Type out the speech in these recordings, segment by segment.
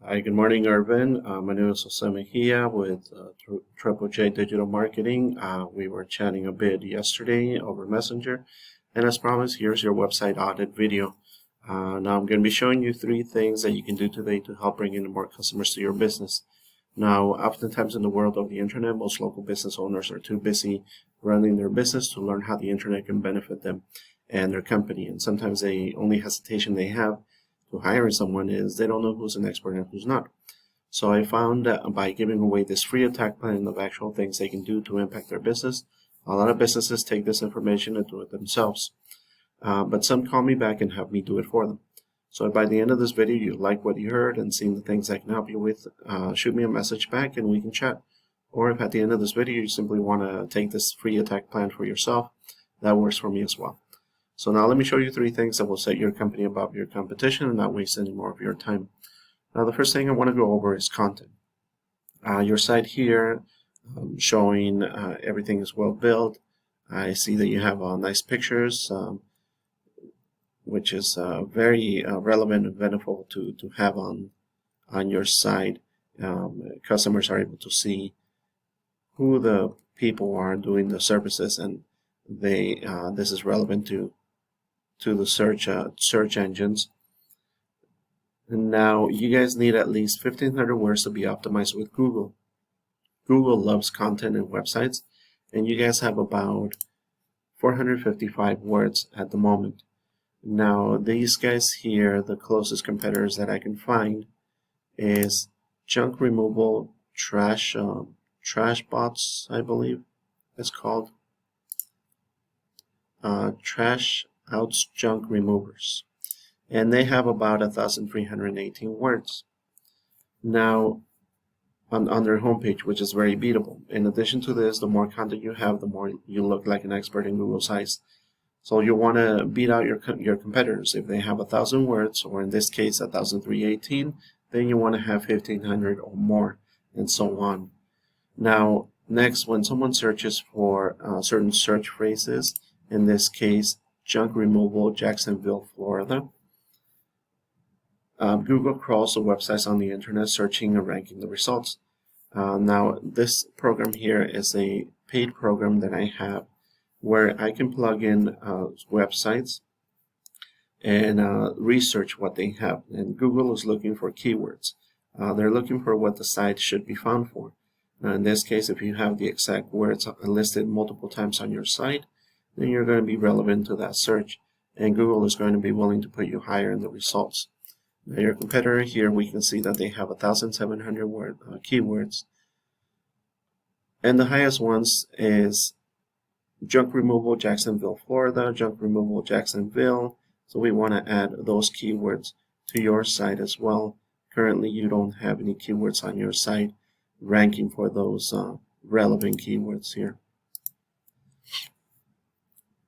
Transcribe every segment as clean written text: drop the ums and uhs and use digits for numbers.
Hi, good morning, Irvin. My name is Jose Mejia with Triple J Digital Marketing. We were chatting a bit yesterday over Messenger, and as promised, here's your website audit video. Now I'm going to be showing you three things that you can do today to help bring in more customers to your business. Now, oftentimes in the world of the internet, most local business owners are too busy running their business to learn how the internet can benefit them and their company, and sometimes the only hesitation they have to hiring someone is they don't know who's an expert and who's not. So I found that by giving away this free attack plan of actual things they can do to impact their business, a lot of businesses take this information and do it themselves. But some call me back and have me do it for them. So if by the end of this video you like what you heard and seen the things I can help you with, shoot me a message back and we can chat. Or if at the end of this video you simply want to take this free attack plan for yourself, that works for me as well. So now let me show you three things that will set your company above your competition and not waste any more of your time. Now the first thing I want to go over is content. Your site here showing everything is well built. I see that you have nice pictures, which is very relevant and beneficial to have on your site. Customers are able to see who the people are doing the services, and this is relevant to the search engines. And now you guys need at least 1,500 words to be optimized with Google. Google loves content and websites, and you guys have about 455 words at the moment. Now these guys here, the closest competitors that I can find is junk removal trash bots, I believe it's called. Trash outs junk removers, and they have about 1,318 words now on their homepage, which is very beatable. In addition to this, the more content you have, the more you look like an expert in Google's eyes. So you want to beat out your competitors. If they have 1,000 words, or in this case 1,318, then you want to have 1,500 or more, and so on. Now next, when someone searches for certain search phrases, in this case junk removal, Jacksonville, Florida, Google crawls the websites on the internet, searching and ranking the results. Now this program here is a paid program that I have where I can plug in websites and research what they have, and Google is looking for keywords. They're looking for what the site should be found for. In this case, if you have the exact words listed multiple times on your site, then you're going to be relevant to that search, and Google is going to be willing to put you higher in the results. Now your competitor here, we can see that they have 1,700 keywords, and the highest ones is junk removal Jacksonville, Florida, junk removal Jacksonville. So we want to add those keywords to your site as well. Currently you don't have any keywords on your site ranking for those relevant keywords here.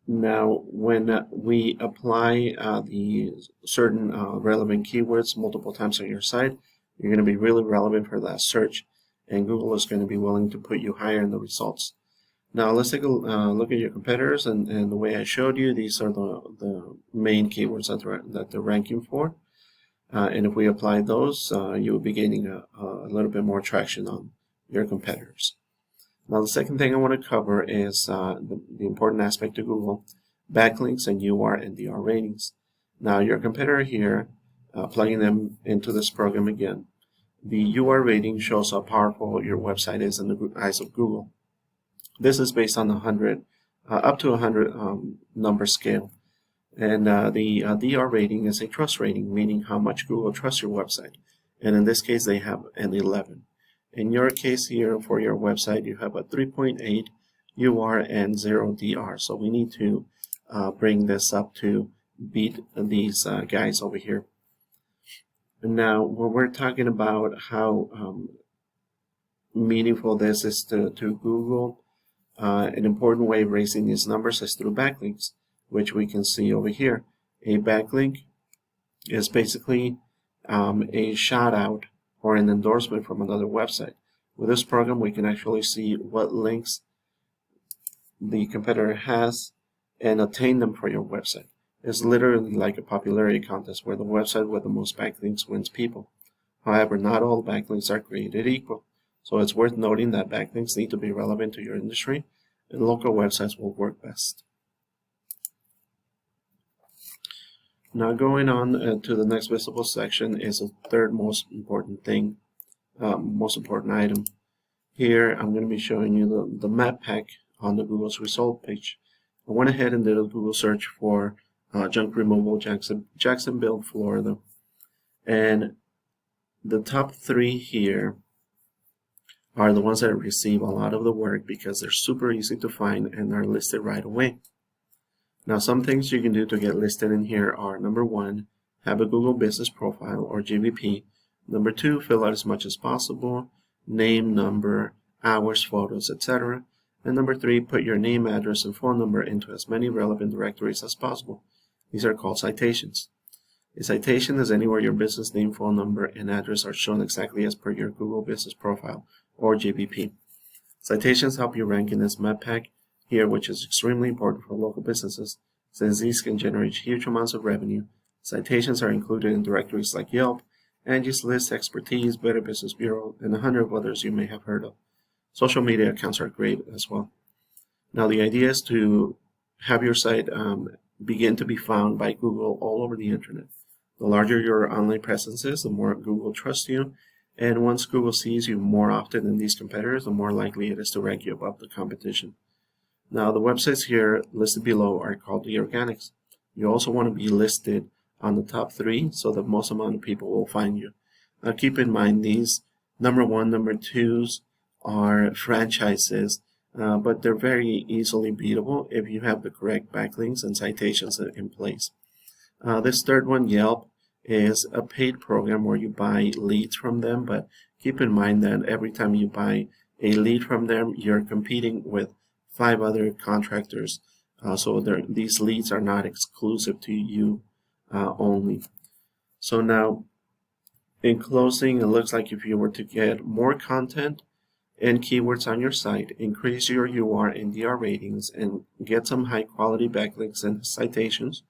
Now, when we apply the certain relevant keywords multiple times on your site, you're going to be really relevant for that search, and Google is going to be willing to put you higher in the results. Now, let's take a look at your competitors, and the way I showed you, these are the main keywords that they're ranking for. And if we apply those, you will be gaining a little bit more traction on your competitors. Now the second thing I want to cover is the important aspect of Google, backlinks and UR and DR ratings. Now your competitor here, plugging them into this program again, the UR rating shows how powerful your website is in the eyes of Google. This is based on 100, up to 100 number scale. And the DR rating is a trust rating, meaning how much Google trusts your website. And in this case, they have an 11. In your case here, for your website, you have a 3.8 UR and 0 DR. So we need to bring this up to beat these guys over here. And now, when we're talking about how meaningful this is to Google, an important way of raising these numbers is through backlinks, which we can see over here. A backlink is basically a shout out or an endorsement from another website. With this program, we can actually see what links the competitor has and obtain them for your website. It's literally like a popularity contest where the website with the most backlinks wins people. However, not all backlinks are created equal. So it's worth noting that backlinks need to be relevant to your industry, and local websites will work best. Now going on to the next visible section is the third most important thing, most important item. Here I'm going to be showing you the map pack on the Google's result page. I went ahead and did a Google search for junk removal Jacksonville, Florida. And the top 3 here are the ones that receive a lot of the work because they're super easy to find and are listed right away. Now, some things you can do to get listed in here are: number 1, have a Google Business Profile or GBP. Number 2, fill out as much as possible, name, number, hours, photos, etc. And number 3, put your name, address, and phone number into as many relevant directories as possible. These are called citations. A citation is anywhere your business name, phone number, and address are shown exactly as per your Google Business Profile or GBP. Citations help you rank in this map pack here, which is extremely important for local businesses, since these can generate huge amounts of revenue. Citations are included in directories like Yelp, Angie's List, Expertise, Better Business Bureau, and 100 others you may have heard of. Social media accounts are great as well. Now, the idea is to have your site begin to be found by Google all over the internet. The larger your online presence is, the more Google trusts you, and once Google sees you more often than these competitors, the more likely it is to rank you above the competition. Now, the websites here listed below are called the organics. You also want to be listed on the top 3 so that most amount of people will find you. Now, keep in mind these number 1, number 2s are franchises, but they're very easily beatable if you have the correct backlinks and citations in place. This third one, Yelp, is a paid program where you buy leads from them, but keep in mind that every time you buy a lead from them, you're competing with 5 other contractors, so these leads are not exclusive to you only. So now, in closing, it looks like if you were to get more content and keywords on your site, increase your UR and DR ratings, and get some high quality backlinks and citations,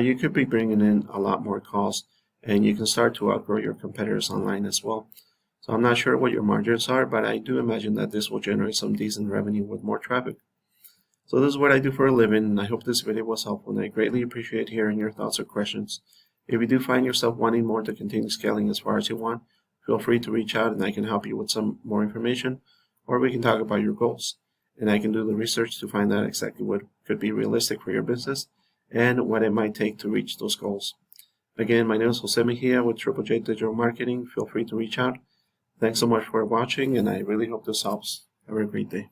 you could be bringing in a lot more calls, and you can start to outgrow your competitors online as well. So I'm not sure what your margins are, but I do imagine that this will generate some decent revenue with more traffic. So this is what I do for a living, and I hope this video was helpful, and I greatly appreciate hearing your thoughts or questions. If you do find yourself wanting more to continue scaling as far as you want, feel free to reach out and I can help you with some more information, or we can talk about your goals, and I can do the research to find out exactly what could be realistic for your business and what it might take to reach those goals. Again, my name is Jose Mejia with Triple J Digital Marketing. Feel free to reach out. Thanks so much for watching, and I really hope this helps. Have a great day.